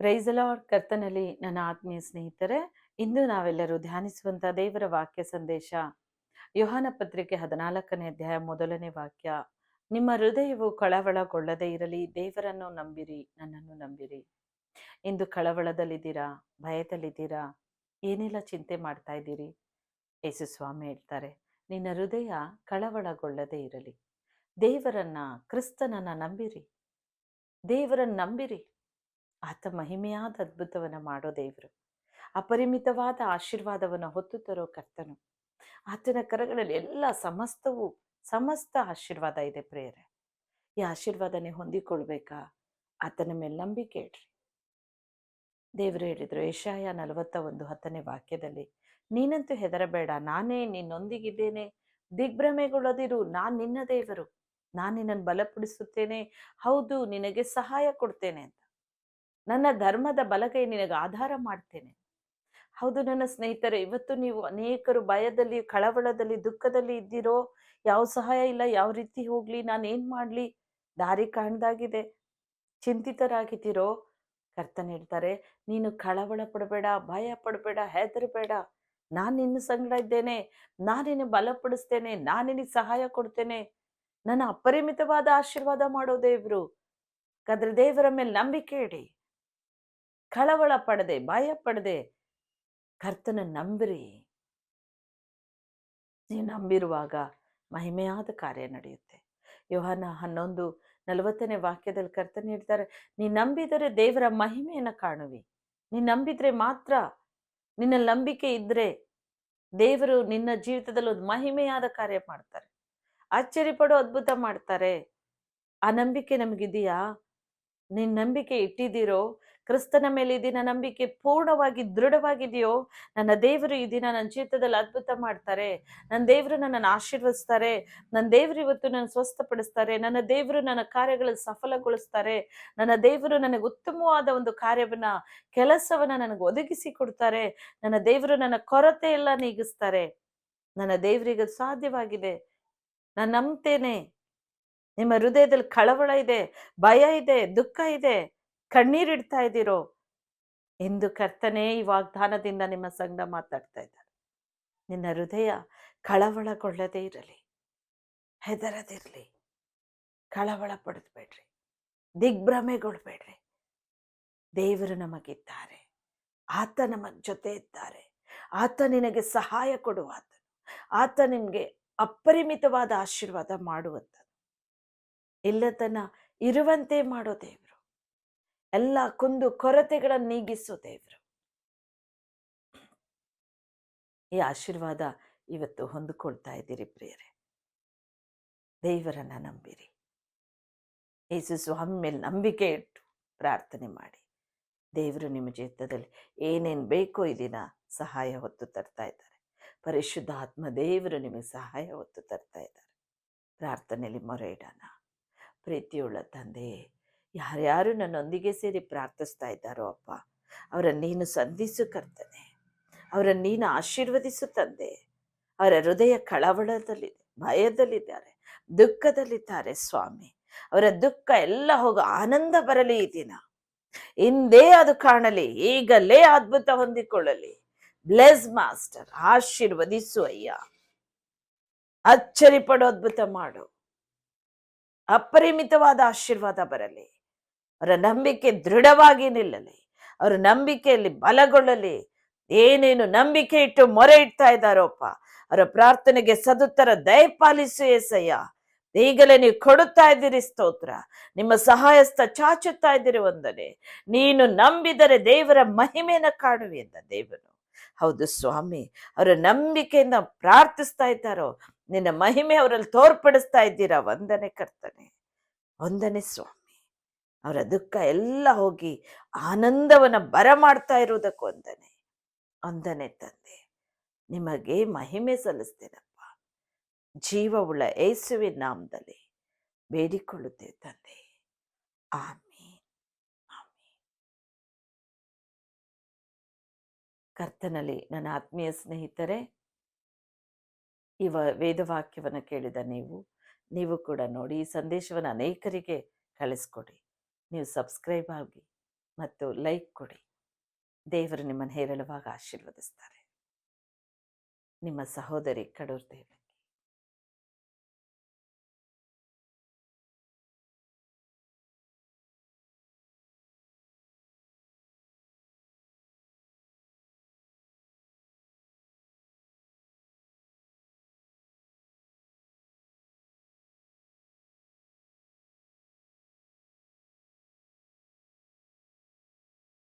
Price lord. ಕರ್ತನಲ್ಲಿ ನನ್ನ ಆತ್ಮೀಯ ಸ್ನೇಹಿತರೆ, ಇಂದು ನಾವೆಲ್ಲರೂ ಧ್ಯಾನಿಸುವಂತ ದೇವರ ವಾಕ್ಯ ಸಂದೇಶ ಯೋಹಾನ ಪತ್ರಿಕೆ 14ನೇ ಅಧ್ಯಾಯ 1ನೇ ವಾಕ್ಯ. ನಿಮ್ಮ ಹೃದಯವು ಕಳವಳಗೊಳ್ಳದೆ ಇರಲಿ, ದೇವರನ್ನು ನಂಬಿರಿ, ನನ್ನನ್ನು ನಂಬಿರಿ. ಇಂದು ಕಳವಳದಲ್ಲಿದ್ದೀರಾ? ಭಯದಲ್ಲಿದ್ದೀರಾ? ಏನೆಲ್ಲ ಚಿಂತೆ ಮಾಡ್ತಾ ಇದ್ದೀರಿ? ಯೇಸು ಸ್ವಾಮಿ ಹೇಳ್ತಾರೆ, ನಿನ್ನ ಹೃದಯ ಕಳವಳಗೊಳ್ಳದೆ ಇರಲಿ. ದೇವರನ್ನ, ಕ್ರಿಸ್ತನನ್ನ ನಂಬಿರಿ. ದೇವರನ್ನ ನಂಬಿರಿ. ಆತ ಮಹಿಮೆಯಾದ ಅದ್ಭುತವನ್ನ ಮಾಡೋ ದೇವರು, ಅಪರಿಮಿತವಾದ ಆಶೀರ್ವಾದವನ್ನು ಹೊತ್ತು ತರೋ ಕರ್ತನು. ಆತನ ಕರಗಳಲ್ಲಿ ಎಲ್ಲ ಸಮಸ್ತ ಆಶೀರ್ವಾದ ಇದೆ ಪ್ರಿಯರೇ. ಈ ಆಶೀರ್ವಾದನೆ ಹೊಂದಿಕೊಳ್ಬೇಕಾ? ಆತನ ಮೇಲೆ ನಂಬಿಕೆ ಇಡ್ರಿ. ದೇವರು ಹೇಳಿದ್ರು ಯೆಶಾಯ 41:10ನೇ ವಾಕ್ಯದಲ್ಲಿ, ನೀನಂತೂ ಹೆದರಬೇಡ, ನಾನೇ ನಿನ್ನೊಂದಿಗಿದ್ದೇನೆ, ದಿಗ್ಭ್ರಮೆಗೊಳ್ಳದಿರು, ನಾನು ನಿನ್ನ ದೇವರು, ನಾನು ನಿನ್ನನ್ನು ಬಲಪಡಿಸುತ್ತೇನೆ, ಹೌದು ನಿನಗೆ ಸಹಾಯ ಕೊಡ್ತೇನೆ ಅಂತ. ನನ್ನ ಧರ್ಮದ ಬಲಗೈ ನಿನಗೆ ಆಧಾರ ಮಾಡ್ತೇನೆ. ಹೌದು ನನ್ನ ಸ್ನೇಹಿತರೆ, ಇವತ್ತು ನೀವು ಅನೇಕರು ಭಯದಲ್ಲಿ, ಕಳವಳದಲ್ಲಿ, ದುಃಖದಲ್ಲಿ ಇದ್ದೀರೋ. ಯಾವ ಸಹಾಯ ಇಲ್ಲ, ಯಾವ ರೀತಿ ಹೋಗ್ಲಿ, ನಾನು ಏನ್ ಮಾಡ್ಲಿ, ದಾರಿ ಕಾಣ್ದಾಗಿದೆ, ಚಿಂತಿತರಾಗಿದ್ದೀರೋ. ಕರ್ತನ ಹೇಳ್ತಾರೆ, ನೀನು ಕಳವಳ ಪಡಬೇಡ, ಭಯ ಪಡಬೇಡ, ಹೆದರಬೇಡ. ನಾನು ನಿನ್ನ ಸಂಗಡ ಇದ್ದೇನೆ, ನಾನು ನಿನ್ನ ಬಲಪಡಿಸ್ತೇನೆ, ನಾನು ನಿನಗೆ ಸಹಾಯ ಕೊಡ್ತೇನೆ. ನನ್ನ ಅಪರಿಮಿತವಾದ ಆಶೀರ್ವಾದ ಮಾಡೋ ದೇವರು. ಯಾಕಂದ್ರೆ ದೇವರ ಮೇಲೆ ನಂಬಿಕೆ ಇಡಿ. ಕಳವಳ ಪಡದೆ, ಭಯ ಪಡದೆ ಕರ್ತನ ನಂಬಿರಿ. ನೀವು ನಂಬಿರುವಾಗ ಮಹಿಮೆಯಾದ ಕಾರ್ಯ ನಡೆಯುತ್ತೆ. ಯೋಹಾನ 11:40ನೇ ವಾಕ್ಯದಲ್ಲಿ ಕರ್ತನ ಹೇಳ್ತಾರೆ, ನೀ ನಂಬಿದರೆ ದೇವರ ಮಹಿಮೆಯನ್ನು ಕಾಣುವಿ. ನೀ ನಂಬಿದ್ರೆ ಮಾತ್ರ, ನಿನ್ನ ನಂಬಿಕೆ ಇದ್ರೆ ದೇವರು ನಿನ್ನ ಜೀವಿತದಲ್ಲಿ ಒಂದು ಮಹಿಮೆಯಾದ ಕಾರ್ಯ ಮಾಡ್ತಾರೆ, ಆಶ್ಚರ್ಯಪಡೋ ಅದ್ಭುತ ಮಾಡ್ತಾರೆ. ಆ ನಂಬಿಕೆ ನಮಗಿದೆಯಾ? ನಿನ್ನ ನಂಬಿಕೆ ಇಟ್ಟಿದ್ದೀರೋ? ಕ್ರಿಸ್ತನ ಮೇಲೆ ಈ ದಿನ ನಂಬಿಕೆ ಪೂರ್ಣವಾಗಿ ದೃಢವಾಗಿದೆಯೋ? ನನ್ನ ದೇವರು ಈ ದಿನ ನನ್ನ ಜೀವಿತದಲ್ಲಿ ಅದ್ಭುತ ಮಾಡ್ತಾರೆ, ನನ್ನ ದೇವರು ನನ್ನನ್ನು ಆಶೀರ್ವದಿಸ್ತಾರೆ, ನನ್ನ ದೇವರು ಇವತ್ತು ನನ್ನ ಸ್ವಸ್ಥಪಡಿಸ್ತಾರೆ, ನನ್ನ ದೇವರು ನನ್ನ ಕಾರ್ಯಗಳನ್ನು ಸಫಲಗೊಳಿಸ್ತಾರೆ, ನನ್ನ ದೇವರು ನನಗೆ ಉತ್ತಮವಾದ ಒಂದು ಕೆಲಸವನ್ನ ನನಗೆ ಒದಗಿಸಿ ಕೊಡ್ತಾರೆ, ನನ್ನ ದೇವರು ನನ್ನ ಕೊರತೆ ಎಲ್ಲ ನೀಗಿಸ್ತಾರೆ. ನನ್ನ ದೇವರಿಗೆ ಸಾಧ್ಯವಾಗಿದೆ, ನಾನು ನಂಬ್ತೇನೆ. ನಿಮ್ಮ ಹೃದಯದಲ್ಲಿ ಕಳವಳ ಇದೆ, ಭಯ ಇದೆ, ದುಃಖ ಇದೆ, ಕಣ್ಣೀರಿಡ್ತಾ ಇದ್ದೀರೋ, ಎಂದು ಕರ್ತನೇ ಈ ವಾಗ್ದಾನದಿಂದ ನಿಮ್ಮ ಸಂಗಡ ಮಾತಾಡ್ತಾ ಇದ್ದಾರೆ. ನಿನ್ನ ಹೃದಯ ಕಳವಳಗೊಳ್ಳದೇ ಇರಲಿ, ಹೆದರದಿರ್ಲಿ, ಕಳವಳ ಪಡೆದ್ಬೇಡ್ರಿ, ದಿಗ್ಭ್ರಮೆಗೊಳ್ಬೇಡ್ರಿ. ದೇವರು ನಮಗಿದ್ದಾರೆ, ಆತ ನಮ್ಮ ಜೊತೆ ಇದ್ದಾರೆ, ಆತ ನಿನಗೆ ಸಹಾಯ ಕೊಡುವಾತ, ಆತ ನಿನಗೆ ಅಪರಿಮಿತವಾದ ಆಶೀರ್ವಾದ ಮಾಡುವಂತ, ಇಲ್ಲತನ ಇರುವಂತೆ ಮಾಡೋ ದೇವರು, ಎಲ್ಲ ಕುಂದು ಕೊರತೆಗಳನ್ನು ನೀಗಿಸೋ ದೇವರು. ಈ ಆಶೀರ್ವಾದ ಇವತ್ತು ಹೊಂದಿಕೊಳ್ತಾ ಇದ್ದೀರಿ ಪ್ರಿಯರೇ. ದೇವರನ್ನ ನಂಬಿರಿ. ಯೇಸು ಸ್ವಾಮಿ ಮೇಲೆ ನಂಬಿಕೆ ಇಟ್ಟು ಪ್ರಾರ್ಥನೆ ಮಾಡಿ. ದೇವರು ನಿಮ್ಮ ಜೀವಿತದಲ್ಲಿ ಏನೇನು ಬೇಕೋ ಈ ದಿನ ಸಹಾಯ ಹೊತ್ತು ತರ್ತಾ ಇದ್ದಾರೆ. ಪರಿಶುದ್ಧ ಆತ್ಮ ದೇವರು ನಿಮಗೆ ಸಹಾಯ ಹೊತ್ತು ತರ್ತಾ ಇದ್ದಾರೆ. ಪ್ರಾರ್ಥನೆಯಲ್ಲಿ ಮೊರೆ ಇಡೋಣ. ಪ್ರೀತಿಯುಳ್ಳ ತಂದೆ, ಯಾರ್ಯಾರು ನನ್ನೊಂದಿಗೆ ಸೇರಿ ಪ್ರಾರ್ಥಿಸ್ತಾ ಇದ್ದಾರೋ ಅಪ್ಪ, ಅವರನ್ನು ನೀನು ಸಂಧಿಸು ಕರ್ತನೆ, ಅವರನ್ನು ನೀನು ಆಶೀರ್ವದಿಸು ತಂದೆ. ಅವರ ಹೃದಯ ಕಳವಳದಲ್ಲಿದೆ, ಭಯದಲ್ಲಿದ್ದಾರೆ, ದುಃಖದಲ್ಲಿದ್ದಾರೆ ಸ್ವಾಮಿ. ಅವರ ದುಃಖ ಎಲ್ಲ ಹೋಗಿ ಆನಂದ ಬರಲಿ ಈ ದಿನ. ಇಂದೇ ಅದು ಕಾಣಲಿ, ಈಗಲೇ ಅದ್ಭುತ ಹೊಂದಿಕೊಳ್ಳಲಿ. ಬ್ಲೆಸ್ ಮಾಸ್ಟರ್, ಆಶೀರ್ವದಿಸು ಅಯ್ಯ. ಅಚ್ಚರಿ ಪಡೋ ಅದ್ಭುತ ಮಾಡು, ಅಪರಿಮಿತವಾದ ಆಶೀರ್ವಾದ ಬರಲಿ. ಅವರ ನಂಬಿಕೆ ದೃಢವಾಗಿ ನಿಲ್ಲಲಿ, ಅವರ ನಂಬಿಕೆಯಲ್ಲಿ ಬಲಗೊಳ್ಳಲಿ. ಏನೇನು ನಂಬಿಕೆ ಇಟ್ಟು ಮೊರೆ ಇಡ್ತಾ ಇದ್ದಾರೋಪ್ಪ, ಅವರ ಪ್ರಾರ್ಥನೆಗೆ ಸದುತ್ತರ ದಯಪಾಲಿಸು ಏಸಯ್ಯ. ಈಗಲೇ ನೀವು ಕೊಡುತ್ತಾ ಇದ್ದೀರಿ, ಸ್ತೋತ್ರ. ನಿಮ್ಮ ಸಹಾಯಸ್ತ ಚಾಚುತ್ತಾ ಇದ್ದೀರಿ, ವಂದನೆ. ನೀನು ನಂಬಿದರೆ ದೇವರ ಮಹಿಮೆಯನ್ನ ಕಾಣುವಿ ಎಂದ ದೇವನು. ಹೌದು ಸ್ವಾಮಿ, ಅವರ ನಂಬಿಕೆಯಿಂದ ಪ್ರಾರ್ಥಿಸ್ತಾ ಇದ್ದಾರೋ, ನಿನ್ನ ಮಹಿಮೆ ಅವರಲ್ಲಿ ತೋರ್ಪಡಿಸ್ತಾ ಇದ್ದೀರಾ. ವಂದನೆ ಕರ್ತನೆ, ವಂದನೆ ಸ್ವಾಮಿ. ಅವರ ದುಃಖ ಎಲ್ಲ ಹೋಗಿ ಆನಂದವನ್ನ ಬರಮಾಡ್ತಾ ಇರುವುದಕ್ಕೆ ವಂದನೆ, ವಂದನೆ ತಂದೆ. ನಿಮಗೆ ಮಹಿಮೆ ಸಲ್ಲಿಸ್ತೇನಪ್ಪ. ಜೀವವುಳ್ಳ ಯೇಸುವಿನ ನಾಮದಲ್ಲಿ ಬೇಡಿಕೊಳ್ಳುತ್ತೇವೆ ತಂದೆ, ಆಮೀನ್, ಆಮೀನ್. ಕರ್ತನಲ್ಲಿ ನನ್ನ ಆತ್ಮೀಯ ಸ್ನೇಹಿತರೆ, ಈ ವೇದವಾಕ್ಯವನ್ನು ಕೇಳಿದ ನೀವು ಕೂಡ ನೋಡಿ ಈ ಸಂದೇಶವನ್ನು ಅನೇಕರಿಗೆ ಕಳಿಸ್ಕೊಡಿ. ನೀವು ಸಬ್ಸ್ಕ್ರೈಬ್ ಆಗಿ ಮತ್ತು ಲೈಕ್ ಕೊಡಿ. ದೇವರು ನಿಮ್ಮನ್ನು ಹೇರಳವಾಗಿ ಆಶೀರ್ವದಿಸ್ತಾರೆ. ನಿಮ್ಮ ಸಹೋದರಿ ಕಡೂರ್ ದೇವಿ.